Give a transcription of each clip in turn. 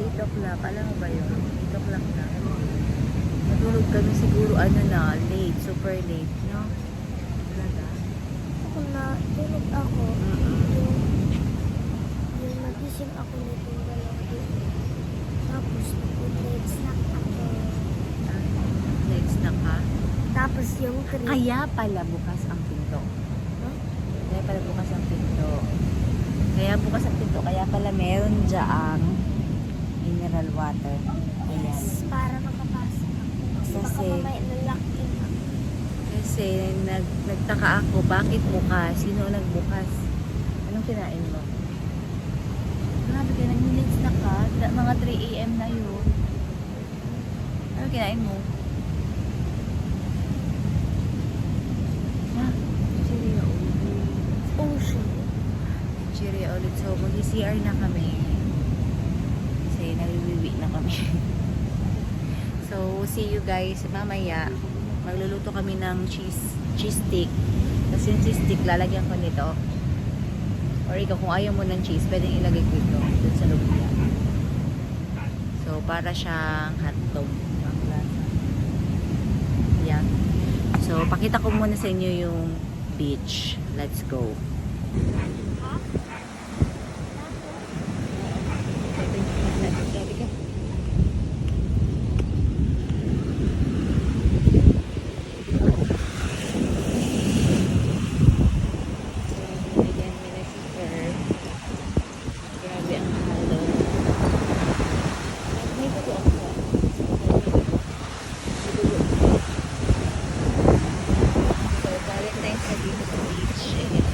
8 o'clock. Alam mo ba yun? 8 o'clock na. Natulog kami siguro late. Super late, no? Talaga? Ako na, tulog ako. Mm-mm. Yung nagising ako nitong dalawa din. Tapos, nag-late snack ako. Late na ka? Tapos yung cream. Kaya pala bukas ang pinto. Huh? Kaya pala bukas ang pinto. Kaya pala meron dyaang mineral water. Ayan. Yes, para makapasok ako. Kasi baka Kasi- mamaya nalak-in ako. Kasi nagtaka ako, bakit bukas? Sino nagbukas? Anong kinain mo? Grabe ka, nag-minutes na ka. Mga 3 a.m. na yun. Anong kinain mo? Ah, Cheerio ulit. Ocean. Cheerio ulit. So, mag-CR na kami. Kasi naliwiwi na kami. So, see you guys mamaya. Magluluto kami ng cheese stick. Tapos yung cheese stick, lalagyan ko nito. Or ikaw, kung ayaw mo ng cheese, pwedeng ilagay ko ito dun sa lumpia. So, para siyang hotdog. Ang lasa. Yan. So, pakita ko muna sa inyo yung beach. Let's go. Grabe ang halo. May dugo ako. So, Valentine's na dito sa beach. Ayan.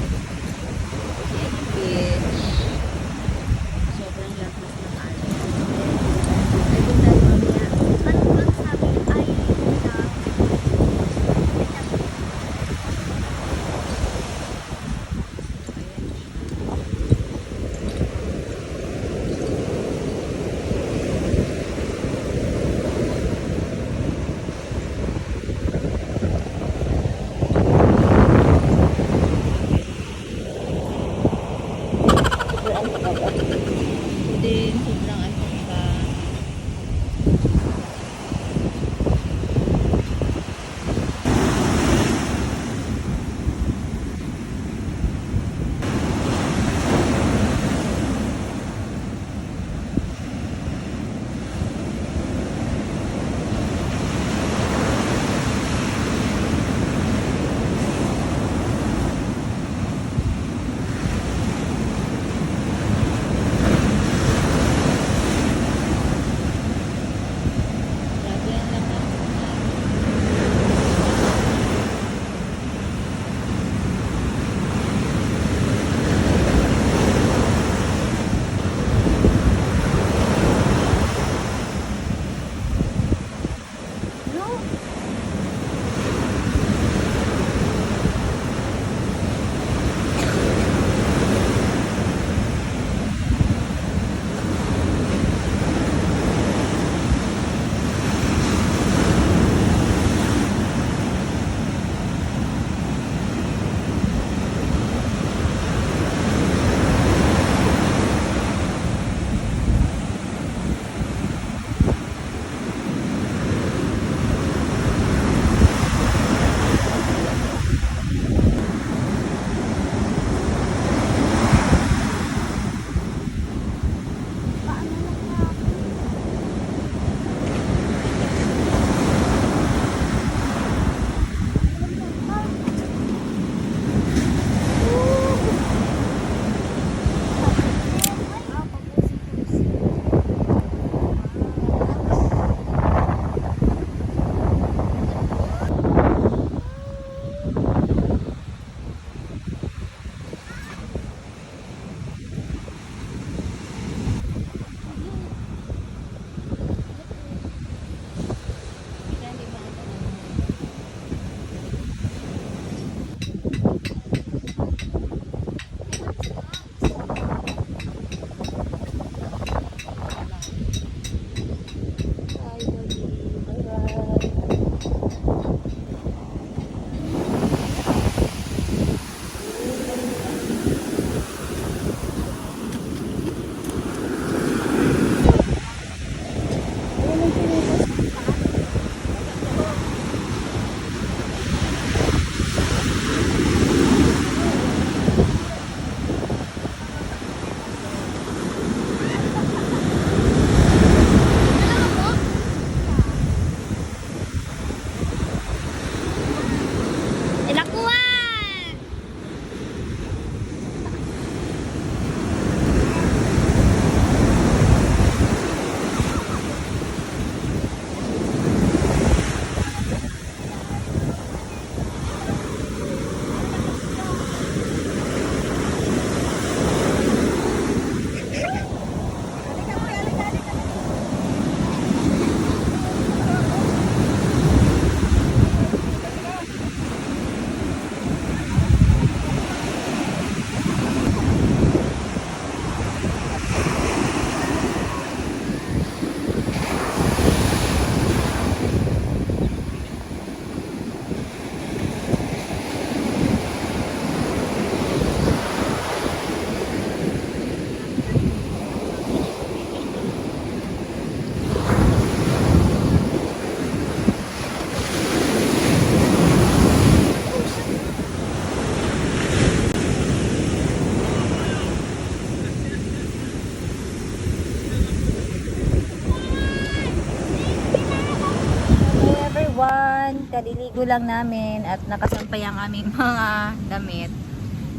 kaliligo lang namin at nakasampay ang aming mga damit.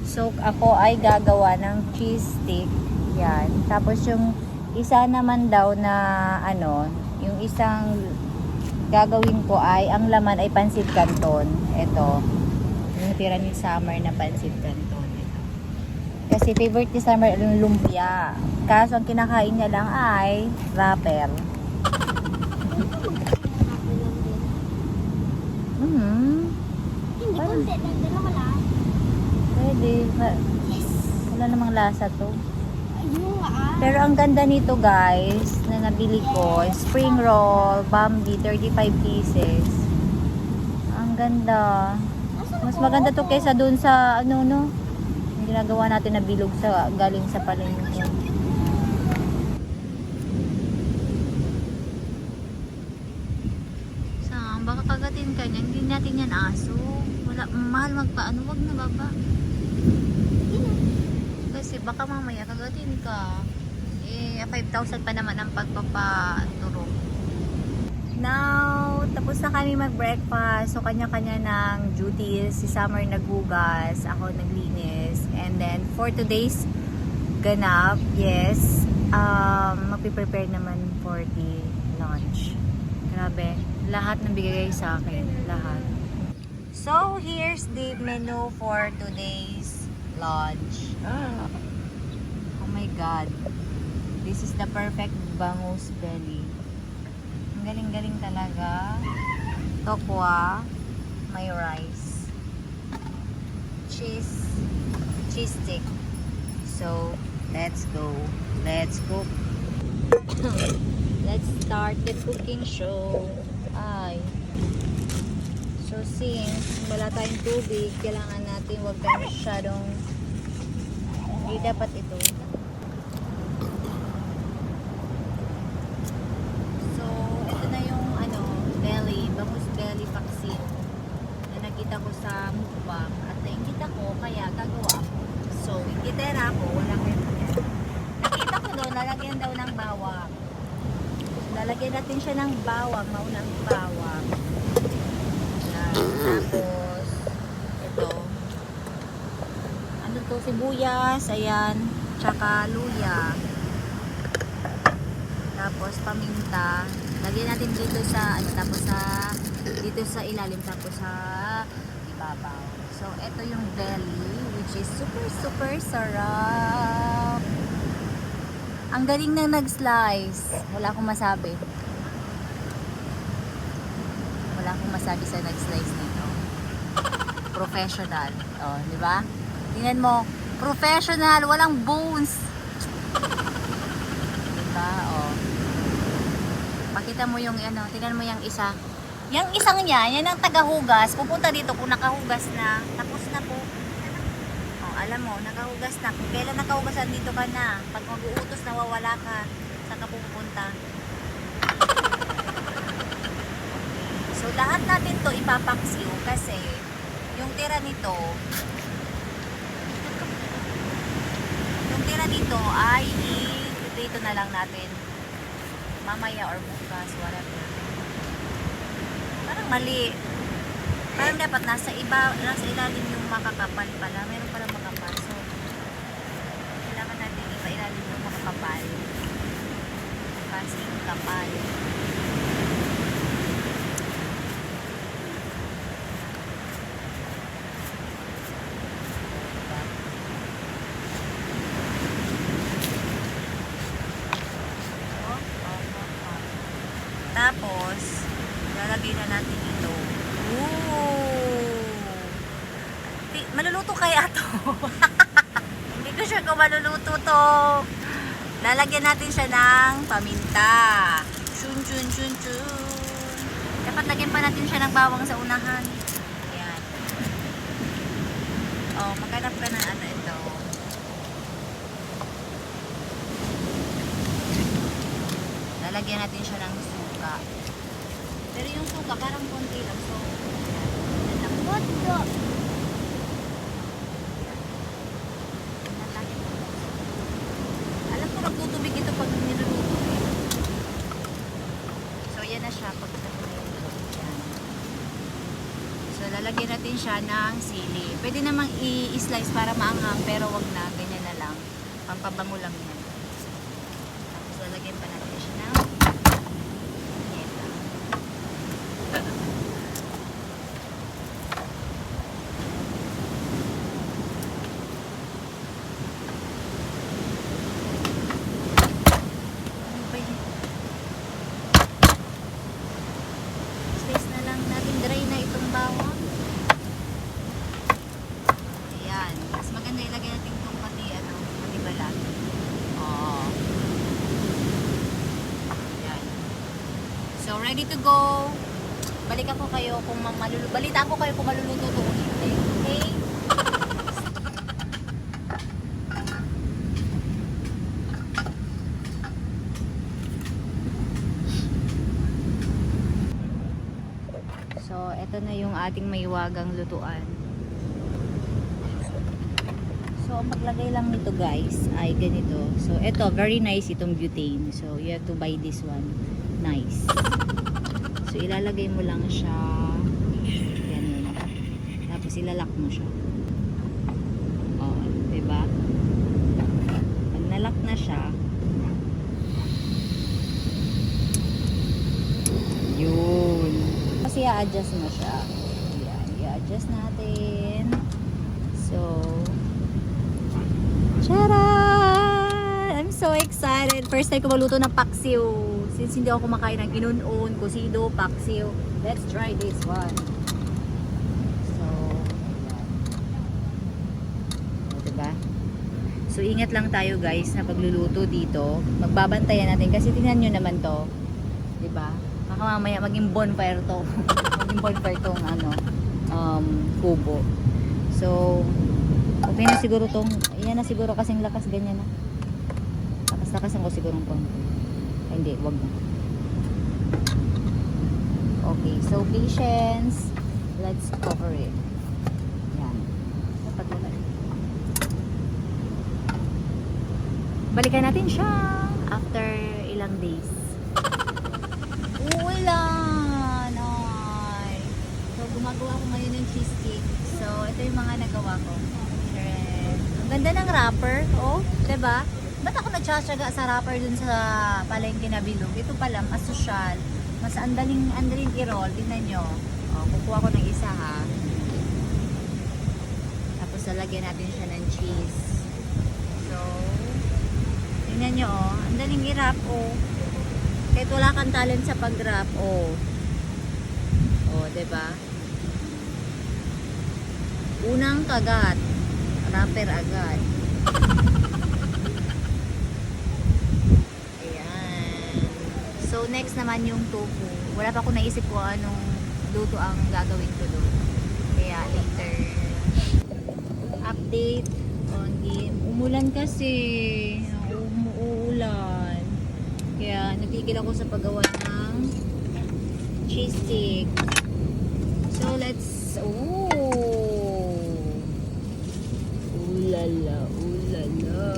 So, ako ay gagawa ng cheese stick. Yan. Tapos yung isa naman daw na ano, yung isang gagawin ko ay, ang laman ay pansit canton. Ito. Yung tira ni Summer na pansit canton. Ito. Kasi favorite ni Summer yung lumpia. Kaso ang kinakain niya lang ay wrapper. Hindi ko dala ko lang. Pwede. Wala namang lasa to. Ayun nga. Pero ang ganda nito guys, na nabili ko, spring roll, Bambi, 35 pieces. Ang ganda. Mas maganda to kaysa dun sa ano no, yung ginagawa natin na bilog sa galing sa palengke. Sam, baka kagatin ka niyan, hindi natin yan aso. Wala, mahal magpaano, wag na baba. Kasi baka mamaya kagatin ka. Eh, 5,000 pa naman ang pagpapaturo. Now, tapos na kami mag-breakfast. So, kanya-kanya ng duties. Si Summer naghugas, ako naglinis. And then, for today's ganap, yes, magpiprepare naman for the lunch. Grabe, lahat ng bigay sa akin. Lahat. So, here's the menu for today's lunch. Oh my God. This is the perfect bangus belly. Ang galing-galing talaga. Tokwa. May rice. Cheese stick. So, let's go. Let's cook. Let's start the cooking show. Ay. So, since wala tayong tubig, kailangan natin wag tayong masyadong hindi dapat ito. So, ito na yung ano, belly, bangus belly paksiw na nakita ko sa mukbang at nakikita ko kaya gagawa ako. So, ikitera ko, wala kayo nakita ko daw, lalagyan daw ng bawang. Lalagyan natin siya ng bawang, maunang bawang. Yan. Tapos, ito. Ano to? Sibuyas, ayan. Tsaka luya. Tapos, paminta. Lagyan natin dito sa, ano, tapos sa, dito sa ilalim, tapos sa ibabaw. So, ito yung belly, which is super sarap. Ang galing na nag-slice. Wala akong masabi. Wala akong masabi sa nag-slice nito. Professional. Oh, di ba? Tingnan mo, professional, walang bones. Diba? Oh. Pakita mo yung ano, tingnan mo yung isa. Yung isang yan ang tagahugas. Pupunta dito kung nakahugas na. Tapos na po. Oh, alam mo, nakahugas na. Kung kailan nakahugasan dito ka na. Pag mag-uutos, nawawala ka. Saan ka pupunta? So, lahat natin to ipapaksiw kasi yung tira nito ay dito na lang natin mamaya or bukas, whatever. Parang mali. Parang dapat nasa ilalim yung makakapal pala. Meron pala makapal. So, kailangan natin iba ilalim yung makakapal. Kasi yung kapal. Tapos, lalagay na natin ito. Ooh! Maluluto kaya to? Hindi ko sure kung maluluto to. Lalagyan natin siya ng paminta. Chun chun chun chun. Dapat lagyan pa natin siya ng bawang sa unahan. Ayan. Oh, maghanap ka ng ano ito. Lalagyan natin siya ng suka. Pero yung suka parang konti lang. So, Hotdog. alam ko nagtutubig ito pag niluluto eh. So, yan na siya pag yan. So, lalagyan natin siya ng sili. Pwede namang i-slice para maanghang, pero wag na. Ganyan na lang. Pampabango lang yan. Tapos, lalagyan pa natin siya ng onion. Ano ba yun? Slice na lang natin. Dry na itong bawang. Ayan. Mas maganda ilagay natin itong pati balat. Oh. Ayan. So, ready to go. Balita ko kayo kung maluluto ito o hindi. Okay? So, ito na yung ating maywagang lutuan. So, ang paglagay lang nito guys ay ganito. So, ito, very nice itong butane. So, you have to buy this one. Nice. So, ilalagay mo lang siya ganun. Tapos, ilalak mo siya. O, diba? Pag nalak na siya, yun. Kasi i-adjust mo siya. Yan, i-adjust natin. So, Charan! I'm so excited. First time ko magluto ng paksiw. Since hindi ako kumakain ng inunon, kusido, paksiw. Let's try this one. So, ayan. Diba? So, ingat lang tayo guys na pagluluto dito. Magbabantayan natin kasi tingnan nyo naman to. Diba? Baka mamaya maging bonfire to. Maging bonfire tong kubo. So, okay na siguro tong, yan na siguro kasing lakas, ganyan na. Lakas-lakasan ko siguro ng konti. Ay, hindi, wag na. Okay, so patience. Let's cover it. Yan. Dapat wala. Balikan natin siya after ilang days. Ulan! Ay. So, gumagawa ko ngayon ng cheesecake. So, ito yung mga nagawa ko. Ang ganda ng wrapper, oh, 'di ba? Ba't ako nagtsatsaga sa wrapper dun sa palengke na bilog? Ito pala, mas social. Mas andaling i-roll. Tingnan nyo. Oh, kukuha ko ng isa ha. Tapos lalagyan natin siya ng cheese. So, tingnan nyo, oh. Andaling i-wrap, oh. Kahit wala kang talent sa pag-wrap, oh. Oh, 'di ba? Unang kagat. Wrapper agad. Ayan. So, next naman yung tofu. Wala pa akong naisip ko anong luto ang gagawin ko doon. Kaya later. Update on game. Umulan kasi. Umuulan. Kaya natigil ako sa paggawa ng cheese stick. So, let's... Ulala, ulala.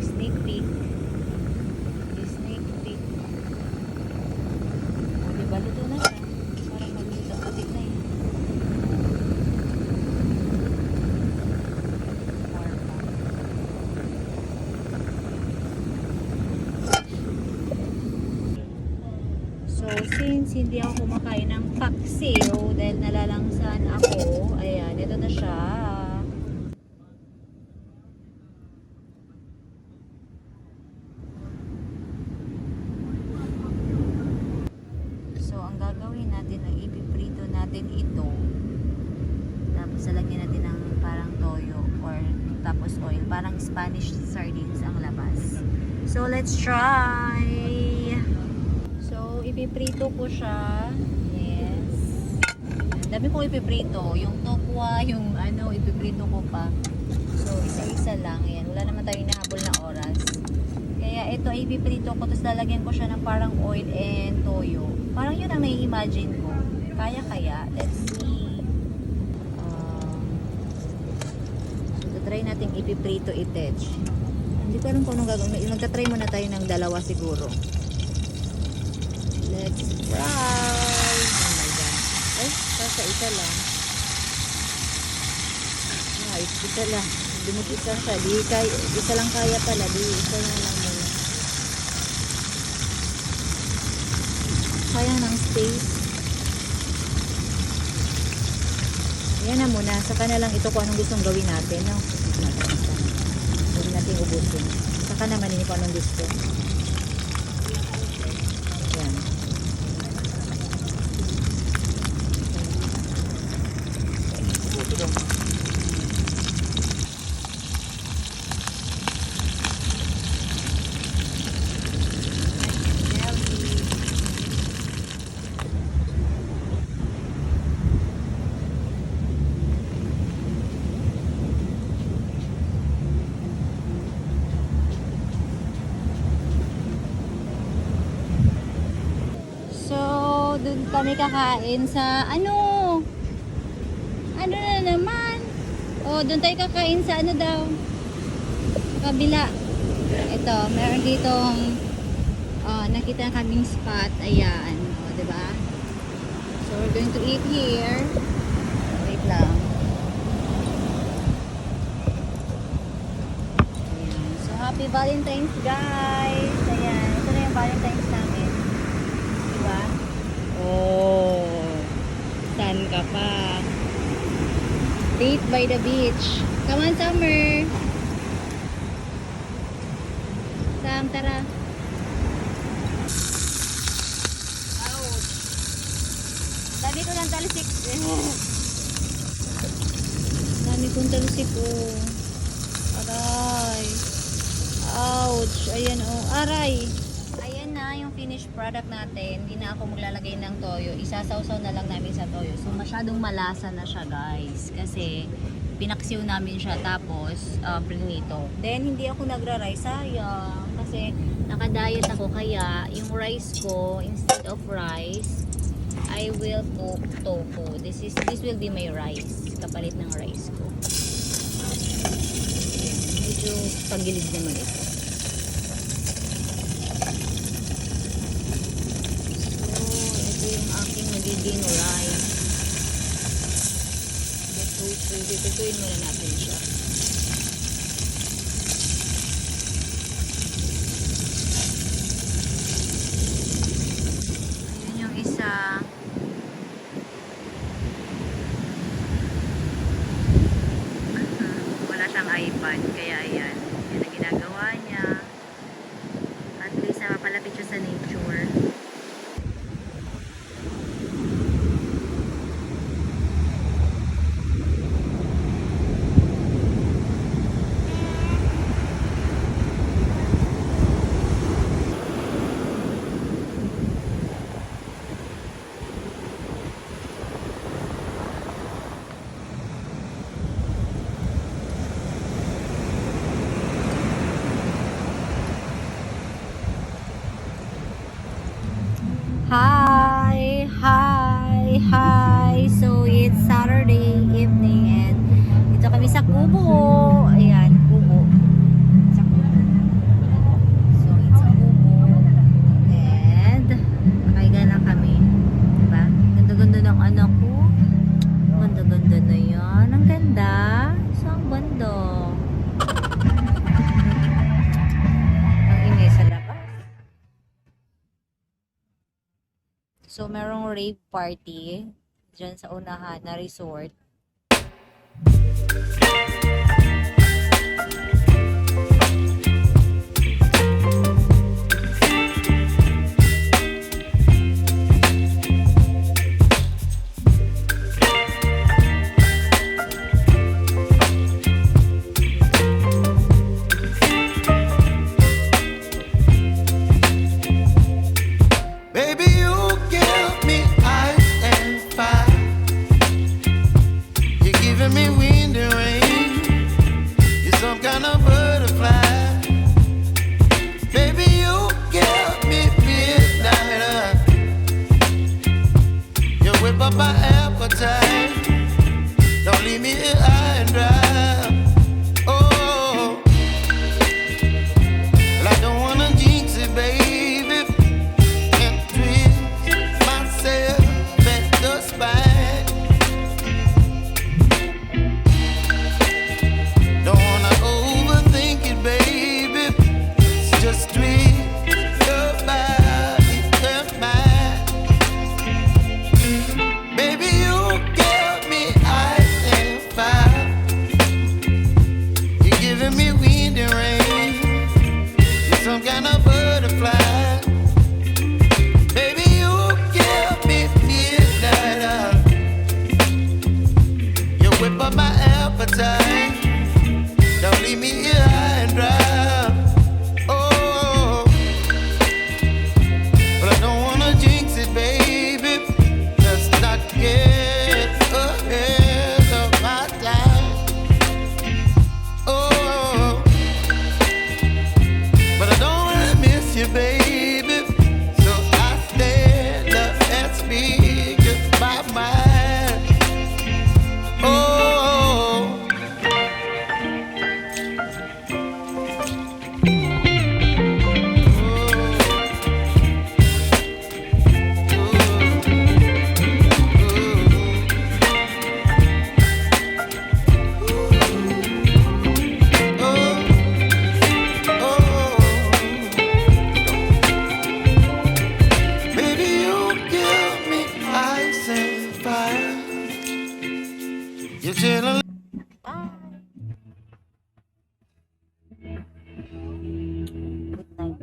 Sneak peek. Sneak peek. O, diba? Luto na siya. Parang maglito-atik na yun. So, since hindi ako kumakain ng paksiw dahil nalalangsan ako, ayan, ito na siya. So, ang gagawin natin ay ipiprito natin ito. Tapos, lalagyan natin ng parang toyo or tapos oil. Parang Spanish sardines ang labas. So, let's try! So, ipiprito ko siya. Yes. Dami kong ipiprito. Yung tokwa, yung ipiprito ko pa. So, isa-isa lang. Ayan. Wala naman tayong nahabol na oras. Kaya ito, ipiprito ko. Tapos lalagyan ko siya ng parang oil and toyo. Parang yun ang nai-imagine ko. Kaya. Let's see. So, try natin ipiprito itech. Hindi ko alam kung anong gagawin. Magta-try muna tayo ng dalawa siguro. Let's try. Oh my God. Ay, sa isa lang. Ay, isa lang. Dumukisa siya. Isa lang kaya pala. Isa na lang muna. Sayang ng space. Ayan na muna. Saka na lang ito kung anong gustong gawin natin. No? Huwag natin ubusin. Saka naman ini kung anong gusto. Ayan. Doon kami kakain sa ano na naman, doon tayo kakain sa ano daw, kabila. Ito, meron ditong nakita na kaming spot. Ayan, diba? So we're going to eat here. Wait lang. Ayan. So happy Valentine's, guys. Ayan, ito na yung Valentine's namin, diba? Oh, saan ka pa? Date by the beach. Come on, Summer. Sam, tara. Ouch. Dami ko ng talisik. Dami kong talisik, oh. Aray. Ouch. Ayan, oh. Aray. Ayan na yung finished product natin. Hindi na ako maglalagay ng toyo. Isasawsaw na lang namin sa toyo. So masyadong malasa na siya, guys. Kasi pinaksiw namin siya tapos prinito. Then hindi ako nagra-rice. Sayang. Kasi naka-diet ako. Kaya yung rice ko, instead of rice, I will cook tofu. This will be my rice. Kapalit ng rice ko. Medyo pagilid naman ito. Magiging rice. Tutuin muna natin siya. Ayun yung isa. Wala siyang iPad, kaya ayan. Yan ang ginagawa niya. At least napapalapit siya sa nature. Hi! So, it's Saturday evening and dito kami sa Kubo. Ayan, Kubo. Sa Kubo. So, it's a Kubo. And, nakaiga na kami. Diba? Ganda-ganda ng anak ko. Ganda-ganda na yan. Ang ganda. So, ang banda. Ang ingay sa labas. So, merong rave party dyan sa unahan na resort. Up my appetite. Don't leave me here high and dry. Oh, up my appetite. Don't leave me here high and dry. Oh, but I don't wanna jinx it, baby. Let's not get ahead of my time. Oh, but I don't wanna miss you, baby. So I stand up and speak just my mind. Oh. Baby, you give me ice and fire. You're chilling. Good night.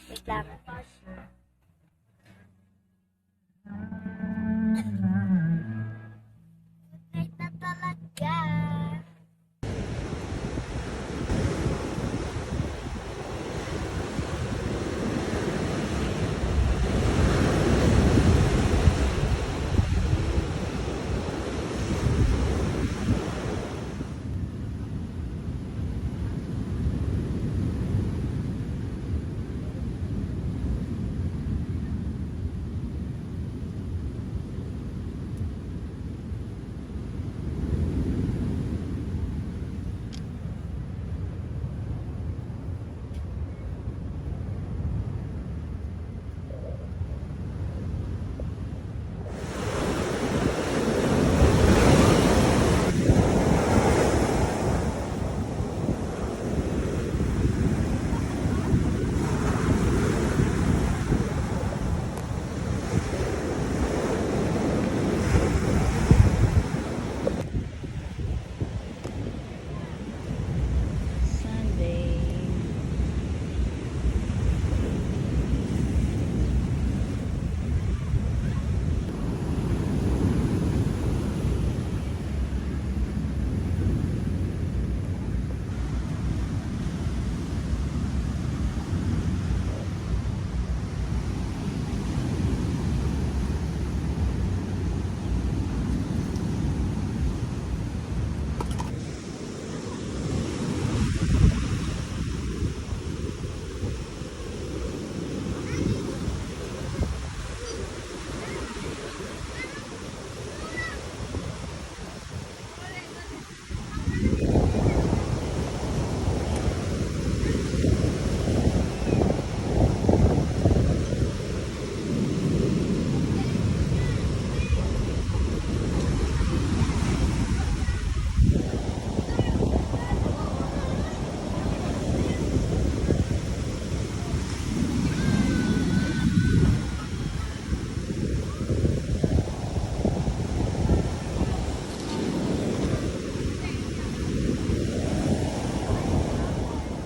Wait lang. Good night na talaga. Sunday.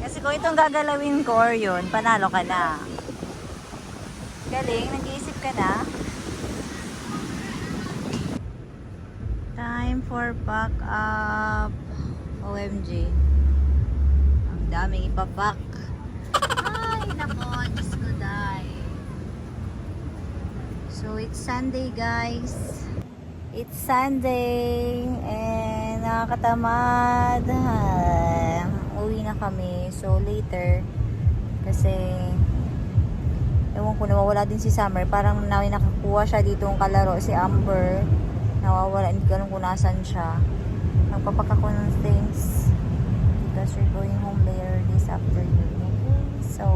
Kasi kung itong gagalawin ko or yun, panalo ka na. Galing, nag-iisip ka na. Time for pack up. OMG. Ang daming ipapak. Ay, nako, Diyos ko, die. So, it's Sunday, guys. It's Sunday. And nakakatamad. Uwi na kami. So, later. Kasi, ewan ko, nawawala din si Summer. Parang nakakuha siya dito ang kalaro. Si Amber. Nawawala. Hindi ko alam kung nasan siya. Nagpapak ako ng things. Because we're going home later this afternoon. Okay? So,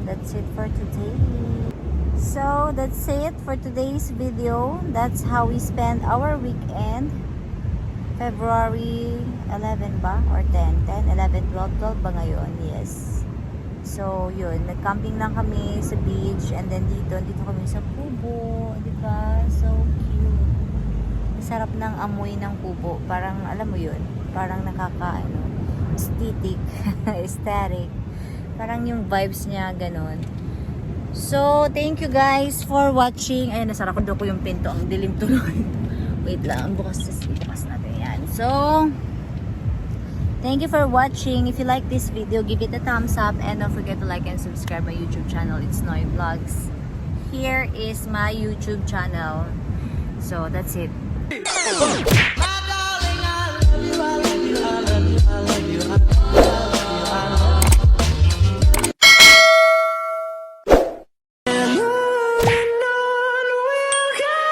that's it for today. So, that's it for today's video. That's how we spend our weekend. February 11 ba? Or 10? 10, 11, 12, 12 ba ngayon? Yes. So, yun. Nag-camping lang kami sa beach. And then dito kami sa kubo. Diba? So cute. Masarap ng amoy ng kubo. Parang, alam mo yun. Parang aesthetic. Aesthetic. Parang yung vibes niya, ganun. So, thank you guys for watching. Ayun, nasara ko yung pinto. Ang dilim tuloy. Wait lang, bukas natin yan. So, thank you for watching. If you like this video, give it a thumbs up and don't forget to like and subscribe my YouTube channel. It's Noy Vlogs. Here is my YouTube channel. So, that's it. My darling, I love you, I love you, I love you.